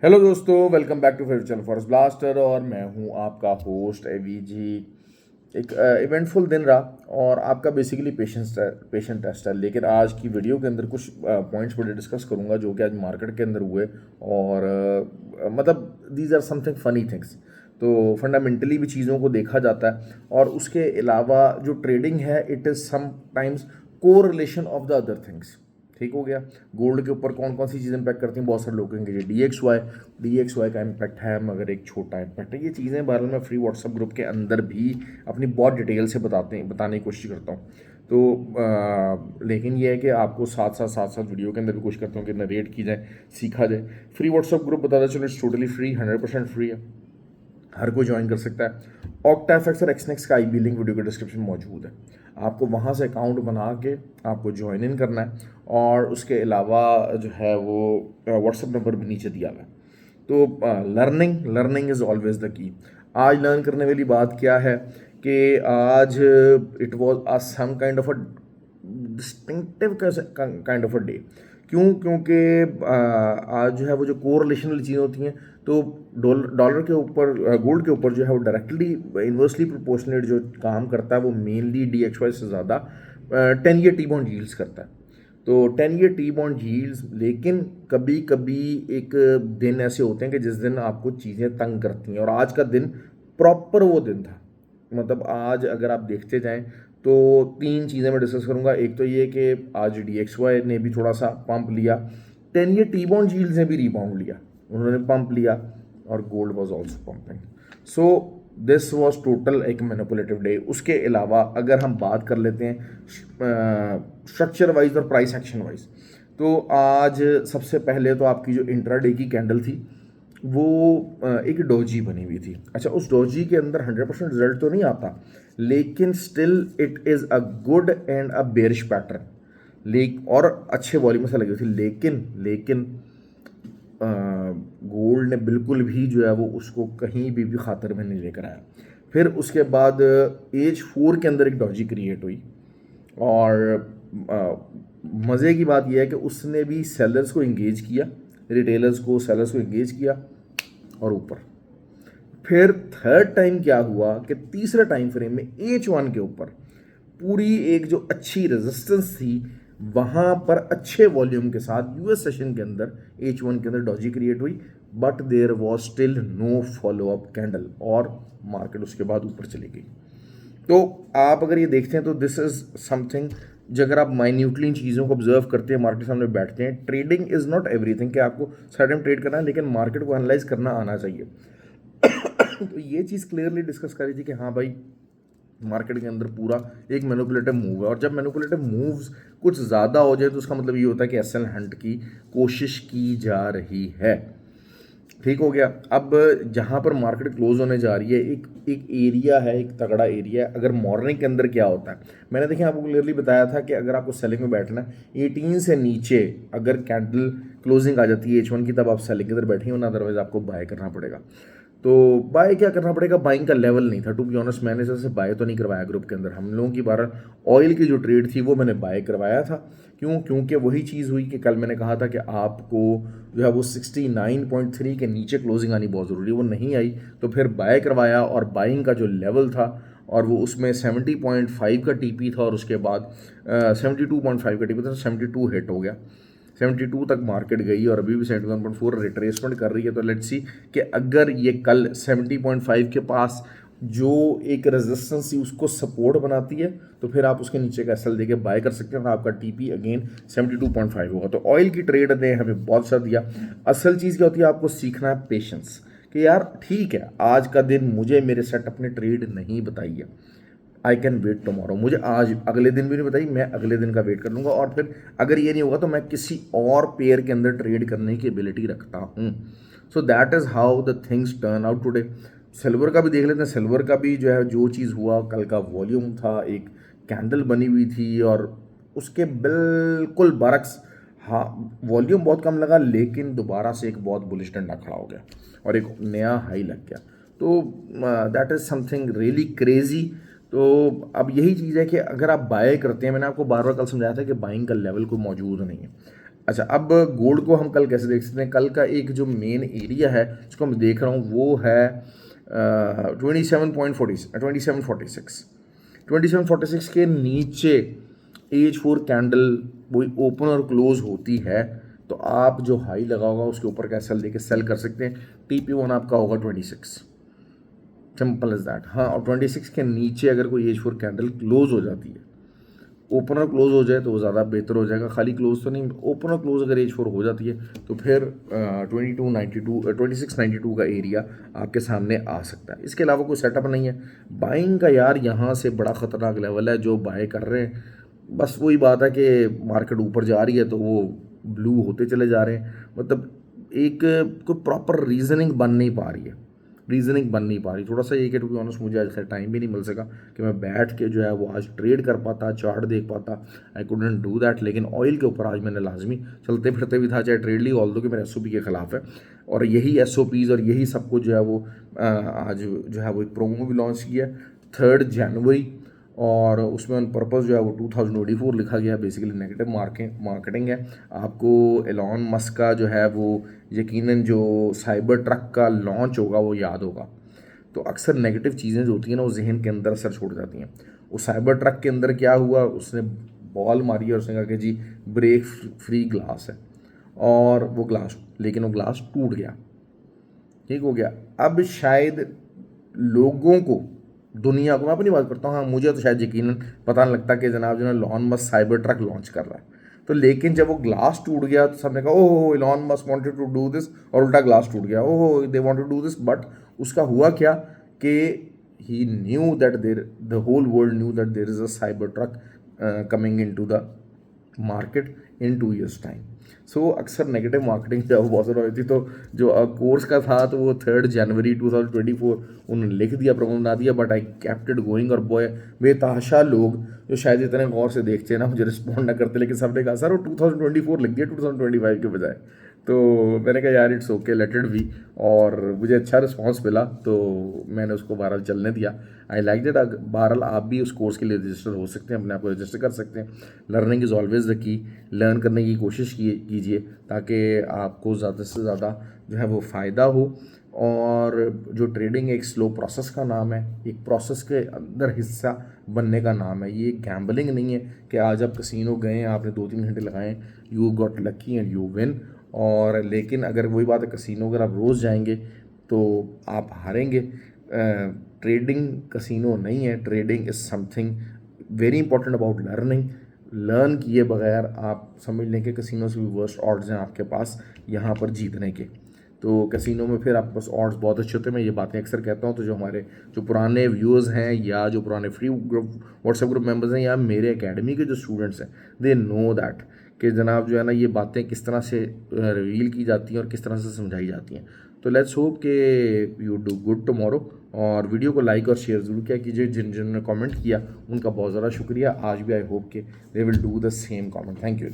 Hello दोस्तों, welcome back to favourite channel Forest Blaster. और मैं हूं आपका होस्ट एवी जी। एक इवेंटफुल दिन रहा और आपका बेसिकली पेशेंट टेस्ट है। लेकिन आज की वीडियो के अंदर कुछ पॉइंट्स बड़े डिस्कस करूंगा जो कि आज मार्केट के अंदर हुए। और मतलब these are something funny things. तो फंडामेंटली भी चीज़ों को देखा जाता है और उसके अलावा जो ट्रेडिंग है इट इज़ समटाइम्स को relation of the other things. ठीक हो गया। गोल्ड के ऊपर कौन कौन सी चीज़ें इम्पैक्ट करती हैं, बहुत सारे लोग कहेंगे डी एक्स वाई का इम्पैक्ट है, मगर एक छोटा इम्पैक्ट है। ये चीज़ें बारे में फ्री व्हाट्सएप ग्रुप के अंदर भी अपनी बहुत डिटेल से बताने की कोशिश करता हूँ। तो लेकिन ये है कि आपको साथ साथ वीडियो के अंदर भी कोशिश करता हूँ कि नरेट की जाए, सीखा जाए। फ्री व्हाट्सएप ग्रुप बताता चलो, इट्स टोटली फ्री, 100% फ्री है, हर कोई ज्वाइन कर सकता है। ऑक्टाफेक्स और एक्सनेक्स का आईबी लिंक वीडियो के डिस्क्रिप्शन में मौजूद है। आपको वहाँ से अकाउंट बना के आपको ज्वाइन इन करना है और उसके अलावा जो है वो व्हाट्सएप नंबर भी नीचे दिया हुआ है। तो learning learning is always the key. आज लर्न करने वाली बात क्या है कि आज it was a some kind of a distinctive kind of a day. क्यों? क्योंकि आज जो है वो जो कोरिलेशन वाली चीज़ें होती हैं, तो डॉलर के ऊपर, गोल्ड के ऊपर जो है वो डायरेक्टली इन्वर्सली प्रोपोर्शनेट जो काम करता है वो मेनली DXY से ज़्यादा 10 ईयर टी बॉन्ड यील्ड्स करता है। तो 10 ईयर टी बॉन्ड यील्ड्स, लेकिन कभी कभी एक दिन ऐसे होते हैं कि जिस दिन आपको चीज़ें तंग करती हैं, और आज का दिन प्रॉपर वो दिन था। मतलब आज अगर आप देखते जाएं तो तीन चीज़ें मैं डिस्कस करूंगा। एक तो ये कि आज DXY ने भी थोड़ा सा पंप लिया, 10 ईयर टी बॉन्ड यील्ड्स ने भी रिबाउंड लिया, उन्होंने पंप लिया, और gold was also pumping. So this was total एक मैनिपुलेटिव डे। उसके अलावा अगर हम बात कर लेते हैं स्ट्रक्चर वाइज और प्राइस एक्शन वाइज, तो आज सबसे पहले तो आपकी जो इंट्राडे की कैंडल थी वो एक डोजी बनी हुई थी। अच्छा, उस डोजी के अंदर 100% रिजल्ट तो नहीं आता, लेकिन still it is a good and a bearish pattern. और अच्छे वॉल्यूम से लगी हुई थी, लेकिन गोल्ड ने बिल्कुल भी जो है वो उसको कहीं भी खातर में नहीं लेकर आया। फिर उसके बाद एज 4 के अंदर एक डॉजी क्रिएट हुई, और मज़े की बात यह है कि उसने भी सेलर्स को इंगेज किया, रिटेलर्स को, सेलर्स को इंगेज किया, और ऊपर। फिर थर्ड टाइम क्या हुआ कि तीसरे टाइम फ्रेम में H1 के ऊपर पूरी एक जो अच्छी रेजिस्टेंस थी, वहां पर अच्छे वॉल्यूम के साथ यूएस सेशन के अंदर H1 के अंदर डॉजी क्रिएट हुई, but there was still no follow up candle, और मार्केट उसके बाद ऊपर चली गई। तो आप अगर ये देखते हैं तो दिस इज समथिंग, जो अगर आप माइन्यूटली चीज़ों को ऑब्जर्व करते हैं, मार्केट सामने बैठते हैं, ट्रेडिंग इज नॉट एवरीथिंग कि आपको सारे टाइम ट्रेड करना है, लेकिन मार्केट को एनालाइज करना आना चाहिए। तो ये चीज़ क्लियरली डिस्कस करी थी कि हाँ भाई, मार्केट के अंदर पूरा एक मैनिपुलेटिव मूव है, और जब मैनिपुलेटिव मूव्स कुछ ज़्यादा हो जाए तो उसका मतलब ये होता है कि एस एल हंट की कोशिश की जा रही है। ठीक हो गया। अब जहाँ पर मार्केट क्लोज होने जा रही है, एक एक एरिया है, एक तगड़ा एरिया है। अगर मॉर्निंग के अंदर क्या होता है, मैंने देखिए आपको क्लियरली बताया था कि अगर आपको सेलिंग में बैठना है 18 से नीचे, अगर कैंडल क्लोजिंग आ जाती है H1 की, तब आप सेलिंग के अंदर बैठेंगे, वरना अदरवाइज आपको बाय करना पड़ेगा। तो बाय क्या करना पड़ेगा, बाइंग का लेवल नहीं था, टू बी ऑनेस्ट। मैंने जैसे बाय तो नहीं करवाया ग्रुप के अंदर, हम लोगों की 12 ऑयल की जो ट्रेड थी वो मैंने बाय करवाया था। क्यों? क्योंकि वही चीज़ हुई कि कल मैंने कहा था कि आपको जो है वो 69.3 के नीचे क्लोजिंग आनी बहुत ज़रूरी है, वो नहीं आई, तो फिर बाय करवाया, और बाइंग का जो लेवल था, और वो उसमें 70.5 का टीपी था, और उसके बाद 72.5 का टीपी था, 72 हिट हो गया। 72 तक मार्केट गई, और अभी भी 71.4 रिट्रेसमेंट कर रही है। तो लेट्स सी कि अगर ये कल 70.5 के पास जो एक रेजिस्टेंस थी उसको सपोर्ट बनाती है, तो फिर आप उसके नीचे का एसएल देके बाय कर सकते हैं, और आपका टीपी अगेन 72.5 होगा। तो ऑयल की ट्रेड ने हमें बहुत सा दिया। असल चीज़ क्या होती है, आपको सीखना है पेशेंस, कि यार ठीक है, आज का दिन मुझे मेरे सेटअप ने ट्रेड नहीं बताई है, आई कैन वेट टुमारो। मुझे आज अगले दिन भी नहीं बताई, मैं अगले दिन का वेट कर लूँगा, और फिर अगर ये नहीं होगा तो मैं किसी और पेयर के अंदर ट्रेड करने की एबिलिटी रखता हूँ। So that is how the things turn out today. Silver का भी देख लेते हैं। सिल्वर का भी जो है जो चीज़ हुआ, कल का वॉल्यूम था, एक कैंडल बनी हुई थी, और उसके बिल्कुल बरक्स, हाँ, वॉल्यूम बहुत कम लगा, लेकिन दोबारा से एक बहुत बुलिश डंडा खड़ा हो गया और एक नया हाई लग गया। तो that is something really crazy. तो अब यही चीज़ है कि अगर आप बाय करते हैं, मैंने आपको बार बार कल समझाया था कि बाइंग का लेवल कोई मौजूद नहीं है। अच्छा, अब गोल्ड को हम कल कैसे देख सकते हैं? कल का एक जो मेन एरिया है जिसको मैं देख रहा हूँ वो है 27.46 2746 के नीचे H4 कैंडल वही ओपन और क्लोज होती है तो आप जो हाई लगा होगा उसके ऊपर का सेल देके सेल कर सकते हैं। TP1 आपका होगा 26, सिंपल इज दैट। हाँ, और 26 के नीचे अगर कोई H4 कैंडल क्लोज हो जाती है, ओपन और क्लोज हो जाए तो वो ज़्यादा बेहतर हो जाएगा। खाली क्लोज तो नहीं, ओपन और क्लोज अगर H4 हो जाती है तो फिर 2692 का एरिया आपके सामने आ सकता है। इसके अलावा कोई सेटअप नहीं है बाइंग का यार। यहाँ से बड़ा ख़तरनाक लेवल है जो बाय कर रहे हैं। बस वही बात है कि मार्केट ऊपर जा रही है तो वो ब्लू होते चले जा रहे हैं। मतलब एक कोई प्रॉपर रीजनिंग बन नहीं पा रही। थोड़ा सा ये कि टू बी ऑनेस्ट मुझे आज खैर टाइम भी नहीं मिल सका कि मैं बैठ के जो है वो आज ट्रेड कर पाता, चार्ट देख पाता। I couldn't do that. लेकिन ऑयल के ऊपर आज मैंने लाजमी चलते फिरते भी था चाहे ट्रेड ली, ऑल्दो कि मेरे SOP के खिलाफ है। और यही SOPs और यही सब कुछ जो है वो आज जो है वो एक प्रोमो भी लॉन्च किया 3 जनवरी, और उसमें ऑन पर्पस जो है वो 2024 लिखा गया। बेसिकली नेगेटिव मार्केटिंग है। आपको एलॉन मस्क का जो है वो यकीनन जो साइबर ट्रक का लॉन्च होगा वो याद होगा। तो अक्सर नेगेटिव चीज़ें जो होती हैं ना वो जहन के अंदर असर छोड़ जाती हैं। वो साइबर ट्रक के अंदर क्या हुआ, उसने बॉल मारी और उसने कहा कि जी ब्रेक फ्री ग्लास है, और वो ग्लास टूट गया, ठीक हो गया। अब शायद लोगों को, दुनिया को, मैं अपनी बात करता हूँ, हाँ मुझे तो शायद यकीनन पता नहीं लगता कि जनाब जो है Elon Musk cyber truck launch कर रहा है। तो लेकिन जब वो ग्लास टूट गया तो सबने कहा oh Elon Musk wanted to do this, और उल्टा ग्लास टूट गया, oh they wanted to do this. But उसका हुआ क्या कि he knew that there the whole world knew that there is a cyber truck coming in to the market in 2 years time. So अक्सर negative marketing जब बहुत ज़्यादा होती, तो जो कोर्स का था तो वो 3 जनवरी 2024 उन्होंने लिख दिया, प्रमोट बना दिया, but I kept it going. और बॉय बेताशा लोग जो शायद इतने गौर से देखते हैं ना मुझे रिस्पॉन्ड ना करते, लेकिन सबने कहा सर वो 2024 लिख दिया 2025 के बजाय। तो मैंने कहा यार it's okay, let it be. और मुझे अच्छा रिस्पांस मिला तो मैंने उसको बहरहाल चलने दिया। I like that. बहरहाल आप भी उस कोर्स के लिए रजिस्टर हो सकते हैं, अपने आप को रजिस्टर कर सकते हैं। Learning is always the key. Learn करने की कोशिश कीजिए ताकि आपको ज़्यादा से ज़्यादा जो है वो फ़ायदा हो। और जो ट्रेडिंग एक स्लो प्रोसेस का नाम है, एक प्रोसेस के अंदर हिस्सा बनने का नाम है। ये गैम्बलिंग नहीं है कि आज आप कसिनो गए, आपने 2-3 घंटे लगाए, you got lucky and you win. और लेकिन अगर वही बात है, कसिनो अगर आप रोज़ जाएंगे तो आप हारेंगे। ट्रेडिंग कसिनो नहीं है। Trading is something very important about learning. Learn किए बगैर आप समझ लें कि कसिनो से भी वर्स्ट ऑड्स हैं आपके पास यहाँ पर जीतने के। तो कैसीनो में फिर आपके पास ऑड्स बहुत अच्छे होते हैं। मैं ये बातें अक्सर कहता हूँ। तो जो हमारे जो पुराने व्यूअर्स हैं या जो पुराने free group WhatsApp group members हैं या मेरे एकेडमी के जो स्टूडेंट्स हैं, दे नो दैट कि जनाब जो है ना ये बातें किस तरह से रिवील की जाती हैं और किस तरह से समझाई जाती हैं। तो लेट्स होप कि यू डू गुड टुमारो। और वीडियो को लाइक और शेयर ज़रूर किया कीजिए। जिन्होंने कमेंट किया उनका बहुत ज़्यादा शुक्रिया। आज भी आई होप कि they will do the same comment. Thank you.